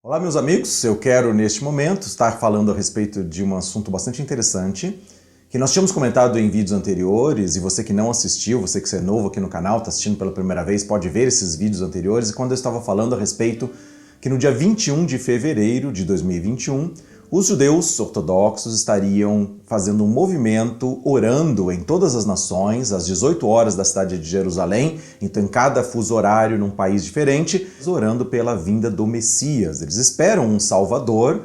Olá, meus amigos, eu quero neste momento estar falando a respeito de um assunto bastante interessante que nós tínhamos comentado em vídeos anteriores, e você que não assistiu, você que é novo aqui no canal, está assistindo pela primeira vez, pode ver esses vídeos anteriores, e quando eu estava falando a respeito que no dia 21 de fevereiro de 2021, os judeus ortodoxos estariam fazendo um movimento, orando em todas as nações, às 18 horas da cidade de Jerusalém, então em cada fuso horário num país diferente, orando pela vinda do Messias. Eles esperam um Salvador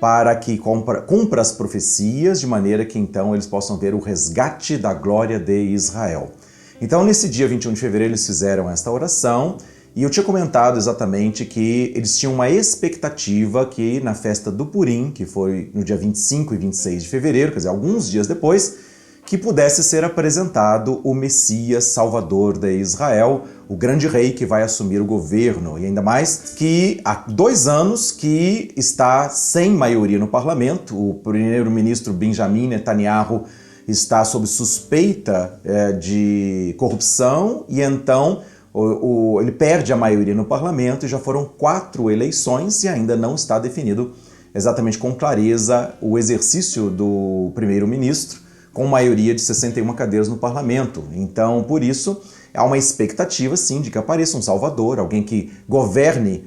para que cumpra as profecias, de maneira que então eles possam ver o resgate da glória de Israel. Então nesse dia 21 de fevereiro eles fizeram esta oração, e eu tinha comentado exatamente que eles tinham uma expectativa que na festa do Purim, que foi no dia 25 e 26 de fevereiro, quer dizer, alguns dias depois, que pudesse ser apresentado o Messias Salvador de Israel, o grande rei que vai assumir o governo, e ainda mais que há 2 anos que está sem maioria no parlamento. O primeiro-ministro Benjamin Netanyahu está sob suspeita de corrupção, e então ele perde a maioria no parlamento, e já foram 4 eleições e ainda não está definido exatamente com clareza o exercício do primeiro-ministro, com maioria de 61 cadeiras no parlamento. Então, por isso, há uma expectativa, sim, de que apareça um salvador, alguém que governe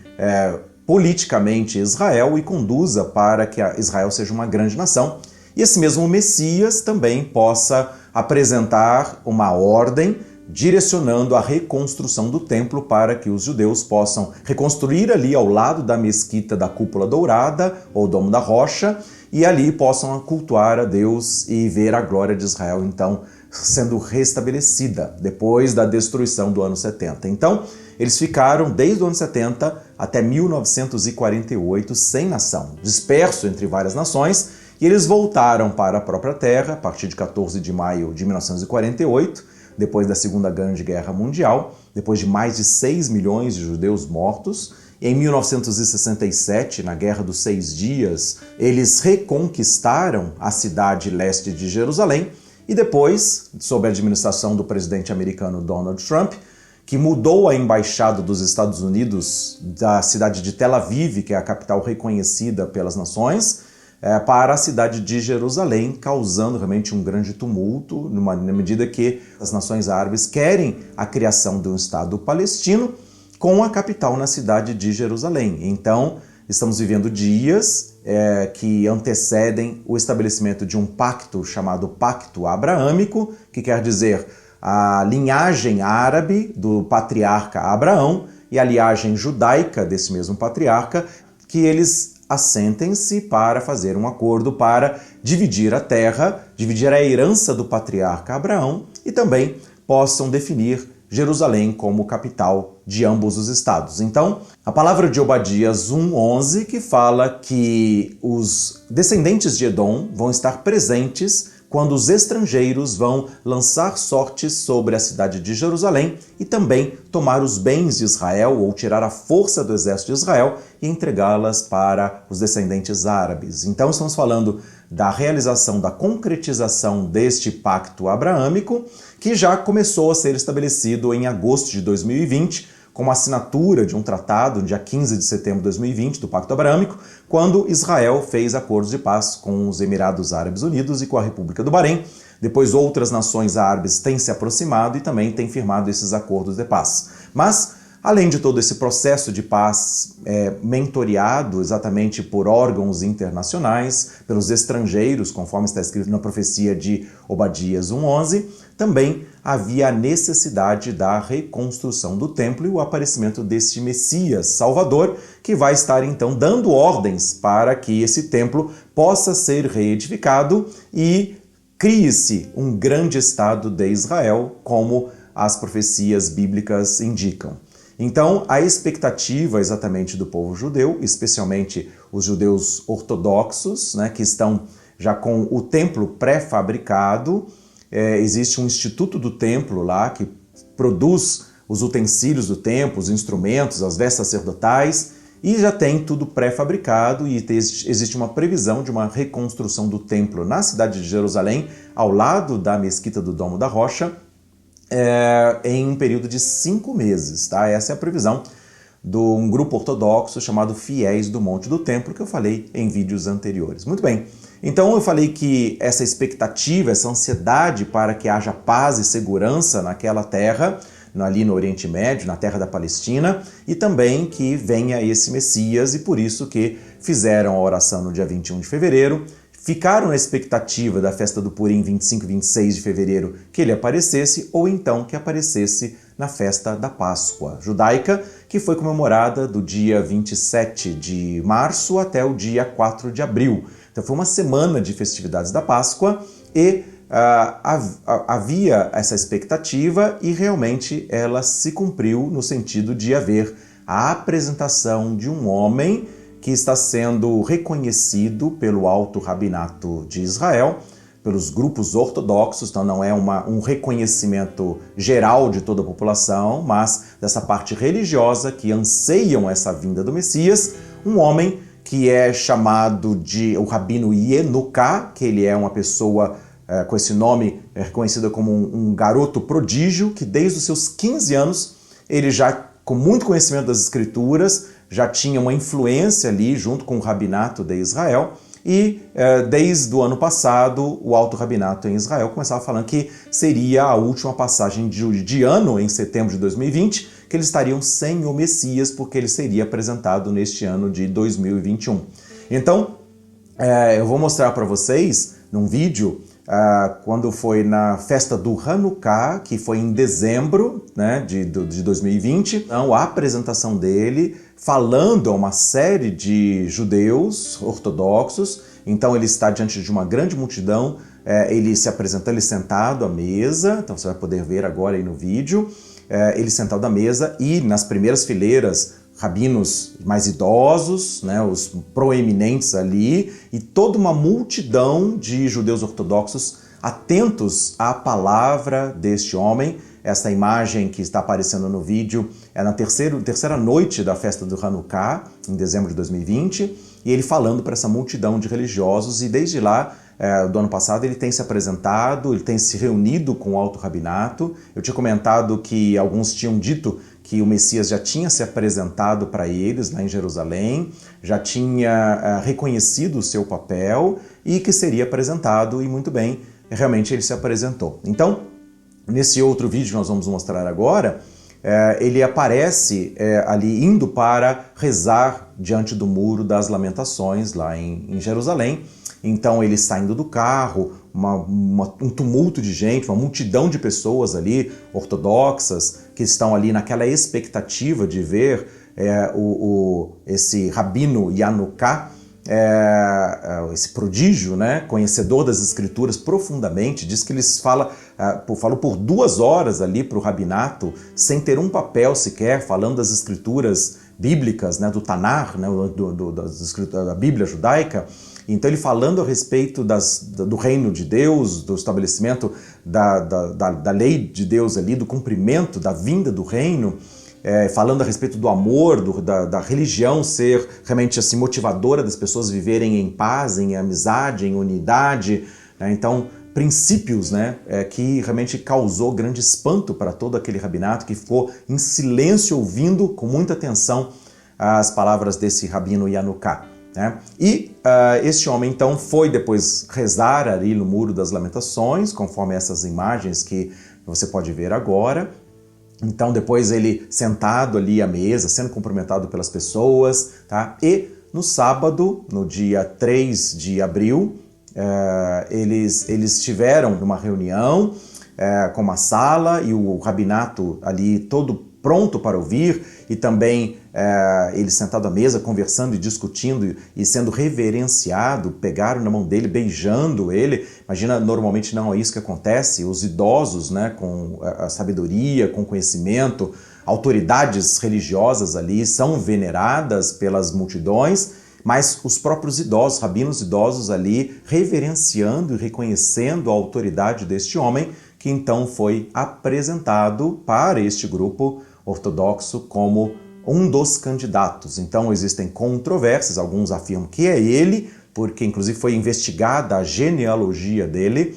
politicamente Israel e conduza para que Israel seja uma grande nação. E esse mesmo Messias também possa apresentar uma ordem direcionando a reconstrução do templo para que os judeus possam reconstruir ali ao lado da mesquita da Cúpula Dourada, ou Domo da Rocha, e ali possam cultuar a Deus e ver a glória de Israel, então, sendo restabelecida depois da destruição do ano 70. Então, eles ficaram desde o ano 70 até 1948 sem nação, disperso entre várias nações, e eles voltaram para a própria terra a partir de 14 de maio de 1948, depois da Segunda Grande Guerra Mundial, depois de mais de 6 milhões de judeus mortos. Em 1967, na Guerra dos 6 Dias, eles reconquistaram a cidade leste de Jerusalém, e depois, sob a administração do presidente americano Donald Trump, que mudou a embaixada dos Estados Unidos da cidade de Tel Aviv, que é a capital reconhecida pelas nações, para a cidade de Jerusalém, causando realmente um grande tumulto, na medida que as nações árabes querem a criação de um Estado palestino com a capital na cidade de Jerusalém. Então, estamos vivendo dias que antecedem o estabelecimento de um pacto chamado Pacto Abraâmico, que quer dizer a linhagem árabe do patriarca Abraão e a linhagem judaica desse mesmo patriarca, que eles assentem-se para fazer um acordo para dividir a terra, dividir a herança do patriarca Abraão, e também possam definir Jerusalém como capital de ambos os estados. Então, a palavra de Obadias 1:11, que fala que os descendentes de Edom vão estar presentes quando os estrangeiros vão lançar sortes sobre a cidade de Jerusalém e também tomar os bens de Israel, ou tirar a força do exército de Israel e entregá-las para os descendentes árabes. Então estamos falando da realização, da concretização deste pacto abraâmico, que já começou a ser estabelecido em agosto de 2020, com a assinatura de um tratado, no dia 15 de setembro de 2020, do Pacto Abraâmico, quando Israel fez acordos de paz com os Emirados Árabes Unidos e com a República do Bahrein. Depois outras nações árabes têm se aproximado e também têm firmado esses acordos de paz. Mas, além de todo esse processo de paz mentoreado exatamente por órgãos internacionais, pelos estrangeiros, conforme está escrito na profecia de Obadias 1:11, também havia a necessidade da reconstrução do templo e o aparecimento deste Messias Salvador, que vai estar então dando ordens para que esse templo possa ser reedificado e crie-se um grande Estado de Israel, como as profecias bíblicas indicam. Então, a expectativa exatamente do povo judeu, especialmente os judeus ortodoxos, que estão já com o templo pré-fabricado, existe um instituto do templo lá que produz os utensílios do templo, os instrumentos, as vestes sacerdotais, e já tem tudo pré-fabricado, e existe uma previsão de uma reconstrução do templo na cidade de Jerusalém, ao lado da mesquita do Domo da Rocha, em um período de 5 meses, tá? Essa é a previsão um grupo ortodoxo chamado Fiéis do Monte do Templo, que eu falei em vídeos anteriores. Muito bem, então eu falei que essa expectativa, essa ansiedade para que haja paz e segurança naquela terra, ali no Oriente Médio, na terra da Palestina, e também que venha esse Messias, e por isso que fizeram a oração no dia 21 de fevereiro, ficaram na expectativa da festa do Purim 25 e 26 de fevereiro que ele aparecesse, ou então que aparecesse na festa da Páscoa judaica, que foi comemorada do dia 27 de março até o dia 4 de abril. Então foi uma semana de festividades da Páscoa e havia essa expectativa e realmente ela se cumpriu no sentido de haver a apresentação de um homem que está sendo reconhecido pelo Alto Rabinato de Israel, pelos grupos ortodoxos, então não é um reconhecimento geral de toda a população, mas dessa parte religiosa que anseiam essa vinda do Messias, um homem que é chamado de o Rabino Yenuká, que ele é uma pessoa com esse nome reconhecida como um garoto prodígio, que desde os seus 15 anos, ele já, com muito conhecimento das Escrituras, já tinha uma influência ali junto com o Rabinato de Israel, e desde o ano passado o Alto Rabinato em Israel começava falando que seria a última passagem de ano, em setembro de 2020, que eles estariam sem o Messias, porque ele seria apresentado neste ano de 2021. Então, eu vou mostrar para vocês num vídeo quando foi na festa do Hanukkah, que foi em dezembro, né, de 2020, então, a apresentação dele falando a uma série de judeus ortodoxos. Então ele está diante de uma grande multidão, ele se apresenta, ele sentado à mesa, então você vai poder ver agora aí no vídeo, ele sentado à mesa e nas primeiras fileiras rabinos mais idosos, né, os proeminentes ali, e toda uma multidão de judeus ortodoxos atentos à palavra deste homem. Essa imagem que está aparecendo no vídeo é na terceira noite da festa do Hanukkah, em dezembro de 2020, e ele falando para essa multidão de religiosos, e desde lá, do ano passado, ele tem se apresentado, ele tem se reunido com o Alto Rabinato. Eu tinha comentado que alguns tinham dito que o Messias já tinha se apresentado para eles lá em Jerusalém, já tinha reconhecido o seu papel e que seria apresentado, e muito bem, realmente ele se apresentou. Então, nesse outro vídeo que nós vamos mostrar agora, ele aparece ali indo para rezar diante do Muro das Lamentações, lá em Jerusalém. Então ele saindo do carro, um tumulto de gente, uma multidão de pessoas ali, ortodoxas, que estão ali naquela expectativa de ver esse Rabino Yenuká, esse prodígio, né, conhecedor das Escrituras profundamente. Diz que eles falam por 2 horas ali para o Rabinato, sem ter um papel sequer, falando das Escrituras bíblicas, né, do Tanar, né, da Bíblia judaica. Então ele falando a respeito do reino de Deus, do estabelecimento da lei de Deus ali, do cumprimento, da vinda do reino, falando a respeito do amor, da religião ser realmente assim motivadora das pessoas viverem em paz, em amizade, em unidade, né? Então, princípios, né, que realmente causou grande espanto para todo aquele rabinato que ficou em silêncio ouvindo com muita atenção as palavras desse Rabino Yenuká, né? E este homem então foi depois rezar ali no Muro das Lamentações, conforme essas imagens que você pode ver agora. Então depois ele sentado ali à mesa, sendo cumprimentado pelas pessoas, tá? E no sábado, no dia 3 de abril, eles tiveram uma reunião com uma sala e o rabinato ali todo pronto para ouvir, e também ele sentado à mesa, conversando e discutindo e sendo reverenciado, pegaram na mão dele, beijando ele. Imagina, normalmente não é isso que acontece. Os idosos, né, com a sabedoria, com conhecimento, autoridades religiosas ali são veneradas pelas multidões, mas os próprios idosos, rabinos idosos ali, reverenciando e reconhecendo a autoridade deste homem, que então foi apresentado para este grupo ortodoxo como um dos candidatos. Então existem controvérsias, alguns afirmam que é ele, porque inclusive foi investigada a genealogia dele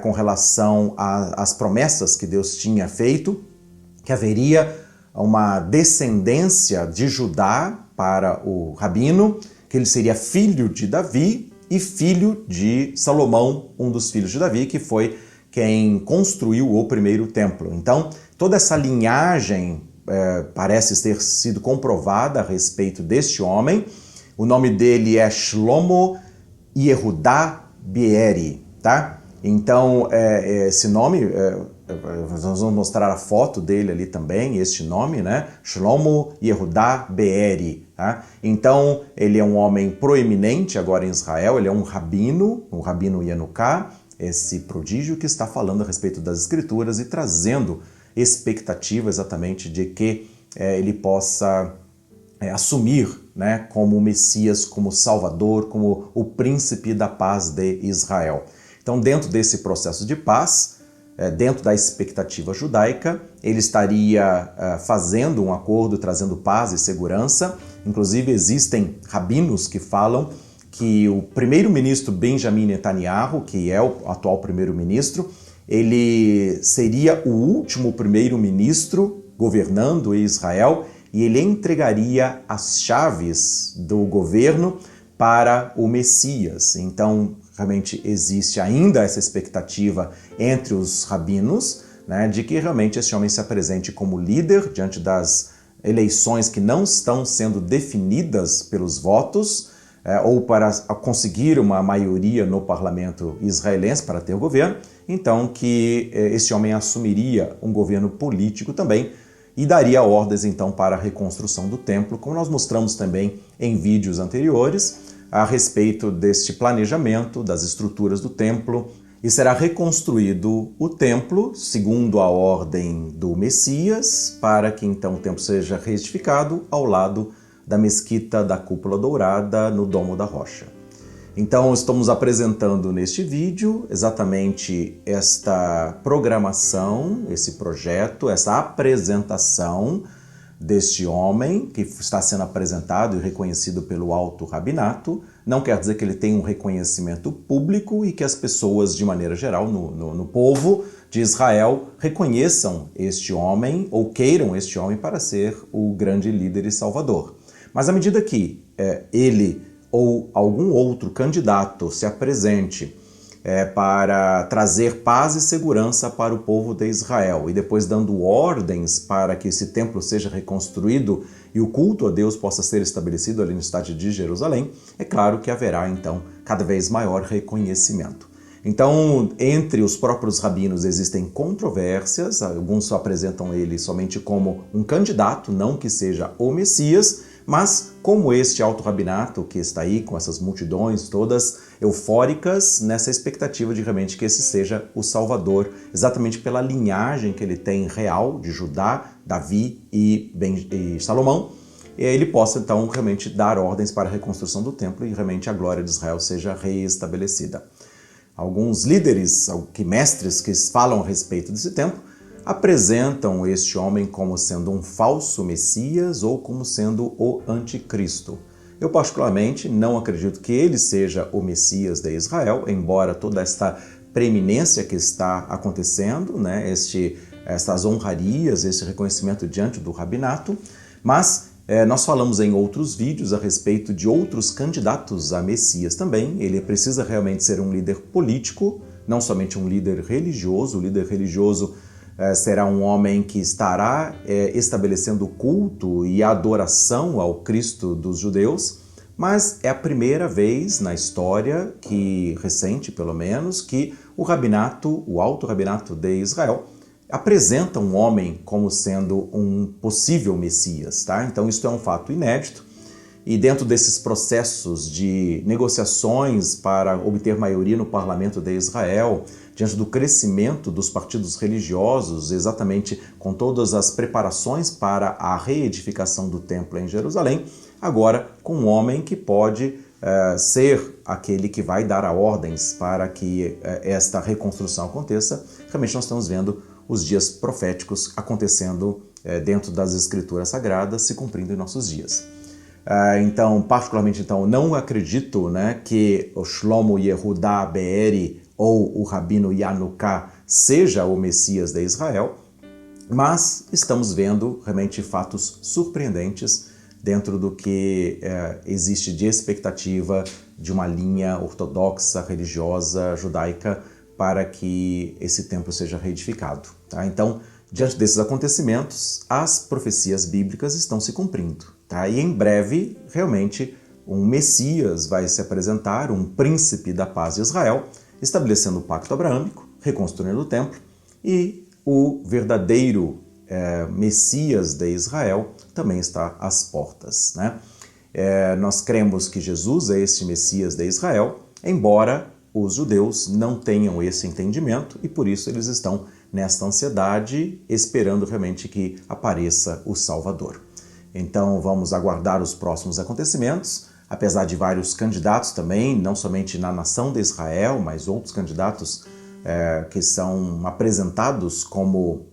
com relação às promessas que Deus tinha feito, que haveria uma descendência de Judá para o rabino, que ele seria filho de Davi e filho de Salomão, um dos filhos de Davi, que foi quem construiu o primeiro templo. Então, toda essa linhagem parece ter sido comprovada a respeito deste homem. O nome dele é Shlomo Yehudá Beeri, tá? Então, esse nome, nós vamos mostrar a foto dele ali também, este nome, né? Shlomo Yehudá Beeri, tá? Então, ele é um homem proeminente agora em Israel, ele é um rabino, o rabino Yanuká, esse prodígio que está falando a respeito das Escrituras e trazendo expectativa exatamente de que ele possa assumir, né, como o Messias, como Salvador, como o príncipe da paz de Israel. Então, dentro desse processo de paz, dentro da expectativa judaica, ele estaria fazendo um acordo, trazendo paz e segurança. Inclusive, existem rabinos que falam que o primeiro-ministro Benjamin Netanyahu, que é o atual primeiro-ministro, ele seria o último primeiro-ministro governando Israel e ele entregaria as chaves do governo para o Messias. Então, realmente existe ainda essa expectativa entre os rabinos, né, de que realmente esse homem se apresente como líder diante das eleições que não estão sendo definidas pelos votos, ou para conseguir uma maioria no parlamento israelense para ter o governo, então que esse homem assumiria um governo político também e daria ordens então para a reconstrução do templo, como nós mostramos também em vídeos anteriores a respeito deste planejamento das estruturas do templo, e será reconstruído o templo segundo a ordem do Messias, para que então o templo seja reedificado ao lado da mesquita da Cúpula Dourada no Domo da Rocha. Então, estamos apresentando neste vídeo exatamente esta programação, esse projeto, essa apresentação deste homem que está sendo apresentado e reconhecido pelo alto rabinato. Não quer dizer que ele tem um reconhecimento público e que as pessoas, de maneira geral, no povo de Israel, reconheçam este homem ou queiram este homem para ser o grande líder e salvador. Mas à medida que ele ou algum outro candidato se apresente para trazer paz e segurança para o povo de Israel e depois dando ordens para que esse templo seja reconstruído e o culto a Deus possa ser estabelecido ali no estádio de Jerusalém, é claro que haverá então cada vez maior reconhecimento. Então, entre os próprios rabinos existem controvérsias, alguns apresentam ele somente como um candidato, não que seja o Messias, mas como este alto rabinato que está aí com essas multidões todas eufóricas nessa expectativa de realmente que esse seja o Salvador, exatamente pela linhagem que ele tem real de Judá, Davi e Salomão, ele possa então realmente dar ordens para a reconstrução do templo e realmente a glória de Israel seja reestabelecida. Alguns líderes, mestres que falam a respeito desse tempo, apresentam este homem como sendo um falso Messias ou como sendo o anticristo. Eu particularmente não acredito que ele seja o Messias de Israel, embora toda esta preeminência que está acontecendo, né, estas honrarias, esse reconhecimento diante do rabinato, mas nós falamos em outros vídeos a respeito de outros candidatos a Messias também. Ele precisa realmente ser um líder político, não somente um líder religioso. O líder religioso será um homem que estará estabelecendo o culto e a adoração ao Cristo dos judeus, mas é a primeira vez na história, recente pelo menos, que o rabinato, o alto rabinato de Israel, apresenta um homem como sendo um possível Messias, tá? Então isso é um fato inédito e dentro desses processos de negociações para obter maioria no parlamento de Israel, diante do crescimento dos partidos religiosos, exatamente com todas as preparações para a reedificação do templo em Jerusalém, agora com um homem que pode ser aquele que vai dar ordens para que esta reconstrução aconteça. Realmente nós estamos vendo os dias proféticos acontecendo dentro das Escrituras Sagradas, se cumprindo em nossos dias. Então, particularmente, não acredito, né, que o Shlomo Yehudá Beeri ou o Rabino Yanuká seja o Messias de Israel. Mas estamos vendo realmente fatos surpreendentes dentro do que existe de expectativa de uma linha ortodoxa, religiosa, judaica, para que esse templo seja reedificado. Tá? Então, diante desses acontecimentos, as profecias bíblicas estão se cumprindo. Tá? E em breve, realmente, um Messias vai se apresentar, um príncipe da paz de Israel, estabelecendo o pacto abraâmico, reconstruindo o templo, e o verdadeiro Messias de Israel também está às portas. Né? Nós cremos que Jesus é esse Messias de Israel, embora os judeus não tenham esse entendimento e por isso eles estão nesta ansiedade, esperando realmente que apareça o Salvador. Então vamos aguardar os próximos acontecimentos, apesar de vários candidatos também, não somente na nação de Israel, mas outros candidatos que são apresentados como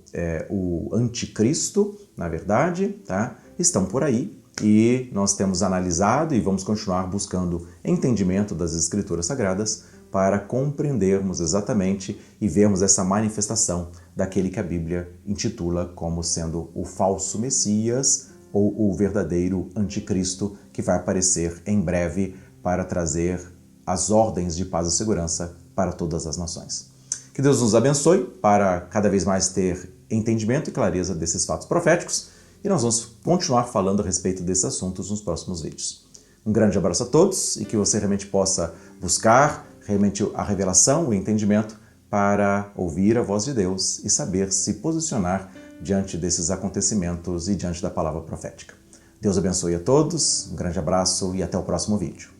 o anticristo, na verdade, tá? Estão por aí e nós temos analisado e vamos continuar buscando entendimento das Escrituras Sagradas para compreendermos exatamente e vermos essa manifestação daquele que a Bíblia intitula como sendo o falso Messias ou o verdadeiro anticristo que vai aparecer em breve para trazer as ordens de paz e segurança para todas as nações. Que Deus nos abençoe para cada vez mais ter entendimento e clareza desses fatos proféticos e nós vamos continuar falando a respeito desses assuntos nos próximos vídeos. Um grande abraço a todos e que você realmente possa buscar realmente a revelação, o entendimento para ouvir a voz de Deus e saber se posicionar diante desses acontecimentos e diante da palavra profética. Deus abençoe a todos, um grande abraço e até o próximo vídeo.